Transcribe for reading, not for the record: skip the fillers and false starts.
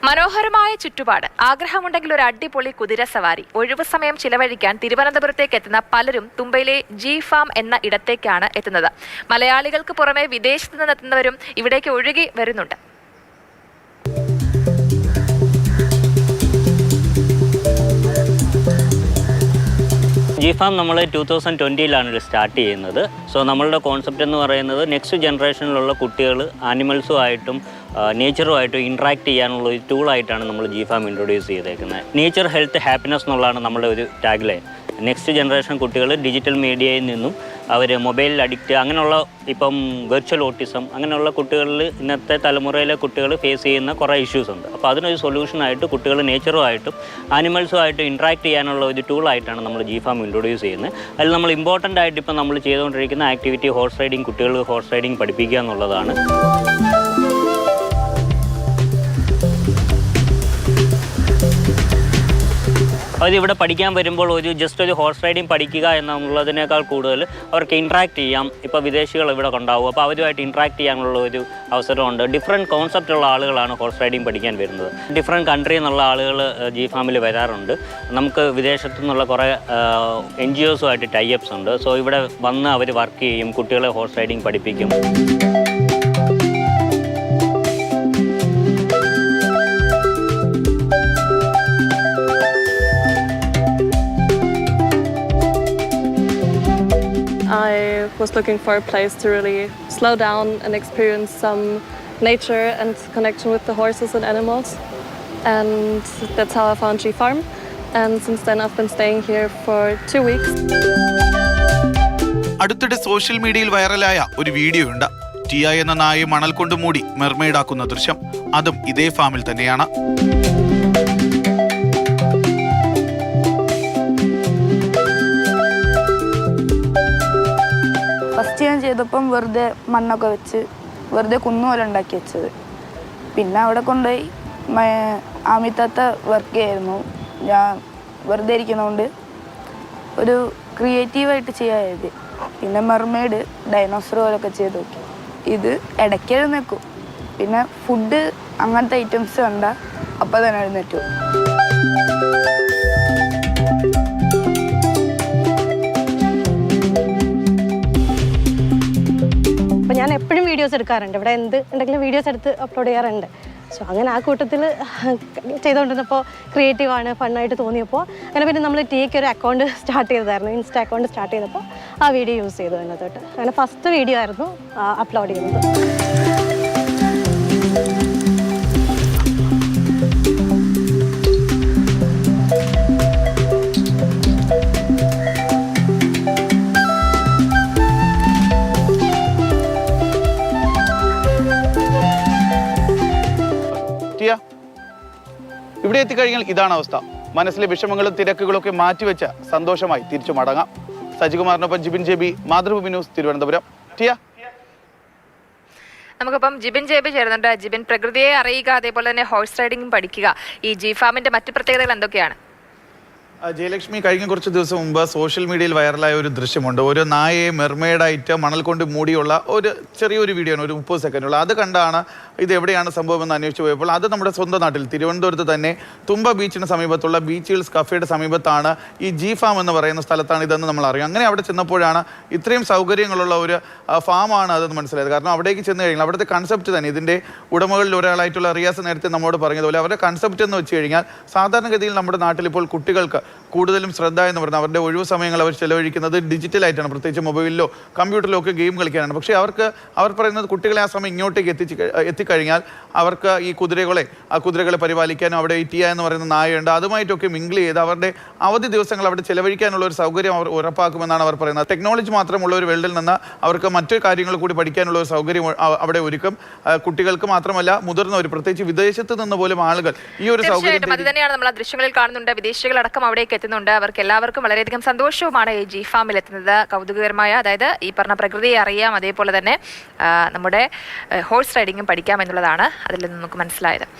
മനോഹരമായ ചുറ്റുപാട്, ആഗ്രഹമുണ്ടെങ്കിൽ ഒരു അടിപൊളി കുതിര സവാരി, ഒഴിവു സമയം ചിലവഴിക്കാൻ തിരുവനന്തപുരത്തേക്ക് എത്തുന്ന പലരും തുമ്പയിലെ ജി ഫാം എന്ന ഇടത്തേക്കാണ് എത്തുന്നത്. മലയാളികൾക്ക് പുറമെ വിദേശത്ത് നിന്നെത്തുന്നവരും ഇവിടേക്ക് ഒഴുകി വരുന്നുണ്ട്. ജി ഫാം നമ്മൾ 2020 സ്റ്റാർട്ട് ചെയ്യുന്നത്. സോ നമ്മളുടെ കോൺസെപ്റ്റ് എന്ന് പറയുന്നത് നെക്സ്റ്റ് ജനറേഷനിലുള്ള കുട്ടികൾ ആനിമൽസുമായിട്ടും നേച്ചറുമായിട്ടും ഇൻട്രാക്ട് ചെയ്യാനുള്ള ഒരു ടൂളായിട്ടാണ് നമ്മൾ ജി ഫാം ഇൻട്രൊഡ്യൂസ് ചെയ്തേക്കുന്നത്. നേച്ചർ, ഹെൽത്ത്, ഹാപ്പിനെസ് എന്നുള്ളതാണ് നമ്മുടെ ഒരു ടാഗ് ലൈൻ. നെക്സ്റ്റ് ജനറേഷൻ കുട്ടികൾ ഡിജിറ്റൽ മീഡിയയിൽ നിന്നും അവർ മൊബൈൽ അഡിക്റ്റ്, അങ്ങനെയുള്ള ഇപ്പം വെർച്വൽ ഓട്ടിസം, അങ്ങനെയുള്ള കുട്ടികളിൽ ഇന്നത്തെ തലമുറയിലെ കുട്ടികൾ ഫേസ് ചെയ്യുന്ന കുറേ ഇഷ്യൂസ് ഉണ്ട്. അപ്പോൾ അതിനൊരു സൊല്യൂഷനായിട്ട് കുട്ടികൾ നേച്ചറുമായിട്ടും ആനിമൽസുമായിട്ടും ഇൻട്രാക്ട് ചെയ്യാനുള്ള ഒരു ടൂളായിട്ടാണ് നമ്മൾ ജി ഫാം ഇൻട്രൊഡ്യൂസ് ചെയ്യുന്നത്. അതിൽ നമ്മൾ ഇമ്പോർട്ടൻ്റ് ആയിട്ട് ഇപ്പം നമ്മൾ ചെയ്തുകൊണ്ടിരിക്കുന്ന ആക്ടിവിറ്റി ഹോഴ്സ് റൈഡിങ്, കുട്ടികൾ ഹോഴ്സ് റൈഡിങ് പഠിപ്പിക്കുക എന്നുള്ളതാണ്. അതിവിടെ പഠിക്കാൻ വരുമ്പോൾ ജസ്റ്റ് ഒരു ഹോഴ്സ് റൈഡിങ് പഠിക്കുക എന്നുള്ളതിനേക്കാൾ കൂടുതൽ അവർക്ക് ഇൻട്രാക്ട് ചെയ്യാം. ഇപ്പോൾ വിദേശികൾ ഇവിടെ ഉണ്ടാവും, അപ്പോൾ അവരുമായിട്ട് ഇൻട്രാക്ട് ചെയ്യാനുള്ള ഒരു അവസരമുണ്ട്. ഡിഫറെൻറ്റ് കോൺസെപ്റ്റുള്ള ആളുകളാണ് ഹോഴ്സ് റൈഡിങ് പഠിക്കാൻ വരുന്നത്. ഡിഫറെൻറ്റ് കൺട്രിയിൽ നിന്നുള്ള ആളുകൾ ജി ഫാമിൽ വരാറുണ്ട്. നമുക്ക് വിദേശത്തു നിന്നുള്ള കുറേ NGOസുമായിട്ട് ടൈഅപ്സ് ഉണ്ട്. സോ ഇവിടെ വന്ന് അവർ വർക്ക് ചെയ്യും, കുട്ടികളെ ഹോഴ്സ് റൈഡിങ് പഠിപ്പിക്കും. I was looking for a place to really slow down and experience some nature and connection with the horses and animals, and that's how I found G Farm, and since then I've been staying here for 2 weeks. അടുത്തിടെ social മീഡിയയിൽ വൈറലായ ഒരു video ഉണ്ട്. ടിയ എന്ന നായയെ മണൽ കൊണ്ട് മൂടി മെർമെയ്ഡാക്കുന്ന ദൃശ്യം. അതും ഇതേ ഫാമിൽ തന്നെയാണ്. ഫസ്റ്റ് ഞാൻ ചെയ്തപ്പം വെറുതെ മണ്ണൊക്കെ വെച്ച് വെറുതെ കുന്നുപോലെ ഉണ്ടാക്കി വെച്ചത്. പിന്നെ അവിടെ കൊണ്ടുപോയി ആമിത്താത്ത വർക്ക് ചെയ്യായിരുന്നു. ഞാൻ വെറുതെ ഇരിക്കുന്നതുകൊണ്ട് ഒരു ക്രിയേറ്റീവായിട്ട് ചെയ്യാത്. പിന്നെ മെർമെയ്ഡ്, ഡൈനോസർ പോലൊക്കെ ചെയ്ത് നോക്കി. ഇത് ഇടയ്ക്ക് എഴുന്നേക്കും. പിന്നെ ഫുഡ് അങ്ങനത്തെ ഐറ്റംസ് കണ്ട അപ്പം തന്നെ എഴുന്നേറ്റു. ഞാൻ എപ്പോഴും വീഡിയോസ് എടുക്കാറുണ്ട്. ഇവിടെ എന്ത് ഉണ്ടെങ്കിലും വീഡിയോസ് എടുത്ത് അപ്ലോഡ് ചെയ്യാറുണ്ട്. സോ അങ്ങനെ ആ കൂട്ടത്തിൽ ചെയ്തുകൊണ്ടിരുന്നപ്പോൾ ക്രിയേറ്റീവാണ്, ഫണ്ണായിട്ട് തോന്നിയപ്പോൾ അങ്ങനെ പിന്നെ നമ്മൾ ടിക്ക് ഒരു അക്കൗണ്ട് സ്റ്റാർട്ട് ചെയ്തതായിരുന്നു. ഇൻസ്റ്റ അക്കൗണ്ട് സ്റ്റാർട്ട് ചെയ്തപ്പോൾ ആ വീഡിയോ യൂസ് ചെയ്തു അതിനകത്തോട്ട്. അങ്ങനെ ഫസ്റ്റ് വീഡിയോ ആയിരുന്നു അപ്ലോഡ് ചെയ്യുന്നത്. ഇവിടെ എത്തിക്കഴിഞ്ഞാൽ ഇതാണ് അവസ്ഥ. മനസ്സിലെ വിഷമങ്ങളും തിരക്കുകളും ഒക്കെ മാറ്റിവെച്ച സന്തോഷമായി തിരിച്ചു മടങ്ങാം. സജികുമാറിനൊപ്പം ജിബിൻ JB, മാതൃഭൂമി ന്യൂസ്, തിരുവനന്തപുരം. നമുക്കിപ്പം ജിബിൻ JB ചേരുന്നുണ്ട്. ജിബിൻ, പ്രകൃതിയെ അറിയുക, അതേപോലെ തന്നെ ഹോഴ്സ് റൈഡിംഗ് പഠിക്കുക, ഈ ജി ഫാമിന്റെ മറ്റു പ്രത്യേകതകൾ എന്തൊക്കെയാണ്? ജയലക്ഷ്മി, കഴിഞ്ഞ കുറച്ച് ദിവസം മുമ്പ് സോഷ്യൽ മീഡിയയിൽ വൈറലായ ഒരു ദൃശ്യമുണ്ട്. ഒരു നായയെ മെർമെയ്ഡായിട്ട് മണൽ കൊണ്ട് മൂടിയുള്ള ഒരു ചെറിയൊരു വീഡിയോ ആണ്, ഒരു 30 സെക്കൻഡുള്ള. അത് കണ്ടാണ് ഇത് എവിടെയാണ് സംഭവം എന്ന് അന്വേഷിച്ച് പോയപ്പോൾ അത് നമ്മുടെ സ്വന്തം നാട്ടിൽ തിരുവനന്തപുരത്ത് തന്നെ തുമ്പ ബീച്ചിന് സമീപത്തുള്ള ബീച്ച് ഹിൽസ് കഫേയുടെ സമീപത്താണ് ഈ ജി ഫാം എന്ന് പറയുന്ന സ്ഥലത്താണ് ഇതെന്ന് നമ്മൾ അറിയാം. അങ്ങനെ അവിടെ ചെന്നപ്പോഴാണ് ഇത്രയും സൗകര്യങ്ങളുള്ള ഒരു ഫാമാണ് അതെന്ന് മനസ്സിലായത്. കാരണം അവിടേക്ക് ചെന്ന് കഴിഞ്ഞാൽ അവിടുത്തെ കൺസെപ്റ്റ് തന്നെ, ഇതിൻ്റെ ഉടമകളിൽ ഒരാളായിട്ടുള്ള റിയാസ് നേരത്തെ നമ്മോട് പറഞ്ഞതുപോലെ അവരുടെ കൺസെപ്റ്റ് എന്ന് വെച്ച് കഴിഞ്ഞാൽ സാധാരണഗതിയിൽ നമ്മുടെ നാട്ടിൽ ഇപ്പോൾ കുട്ടികൾക്ക് കൂടുതലും ശ്രദ്ധ എന്ന് പറഞ്ഞാൽ അവരുടെ ഒഴിവു സമയങ്ങൾ അവർ ചെലവഴിക്കുന്നത് ഡിജിറ്റലായിട്ടാണ്, പ്രത്യേകിച്ച് മൊബൈലിലോ കമ്പ്യൂട്ടറിലോ ഒക്കെ ഗെയിം കളിക്കാനാണ്. പക്ഷേ അവർ പറയുന്നത് കുട്ടികളെ ആ സമയം ഇങ്ങോട്ടേക്ക് എത്തിക്കഴിഞ്ഞാൽ അവർക്ക് ഈ കുതിരകളെ പരിപാലിക്കാനും അവിടെ ടിയ എന്ന് പറയുന്ന നായയുണ്ട്, അതുമായിട്ടൊക്കെ മിങ്കിൾ ചെയ്ത് അവരുടെ അവധി ദിവസങ്ങൾ അവിടെ ചെലവഴിക്കാനുള്ള ഒരു സൗകര്യം അവർ ഉറപ്പാക്കുമെന്നാണ് അവർ പറയുന്നത്. ടെക്നോളജി മാത്രമുള്ള ഒരു വേൾഡിൽ നിന്ന് അവർക്ക് മറ്റു കാര്യങ്ങൾ കൂടി പഠിക്കാനുള്ള ഒരു സൗകര്യം അവിടെ ഒരുക്കും. കുട്ടികൾക്ക് മാത്രമല്ല, മുതിർന്നവർ, പ്രത്യേകിച്ച് വിദേശത്ത് നിന്ന് പോലും ആളുകൾ ഈ ഒരു സൗകര്യം അത് തന്നെയാണ് നമ്മൾ ആ ദൃശ്യങ്ങളിൽ കാണുന്നുണ്ട്. വിദേശികളടക്കം അവിടേക്ക് എത്തുന്നുണ്ട്. അവർക്ക് എല്ലാവർക്കും വളരെയധികം സന്തോഷവുമാണ് ഈ ജി ഫാമിൽ എത്തുന്നത്. കൗതുകകരമായ, അതായത് ഈ പറഞ്ഞ പ്രകൃതിയെ അറിയാം, അതേപോലെ തന്നെ നമ്മുടെ ഹോഴ്സ് റൈഡിങ്ങും പഠിക്കാം എന്നുള്ളതാണ് അതിൽ നിന്ന് നമുക്ക് മനസ്സിലായത്.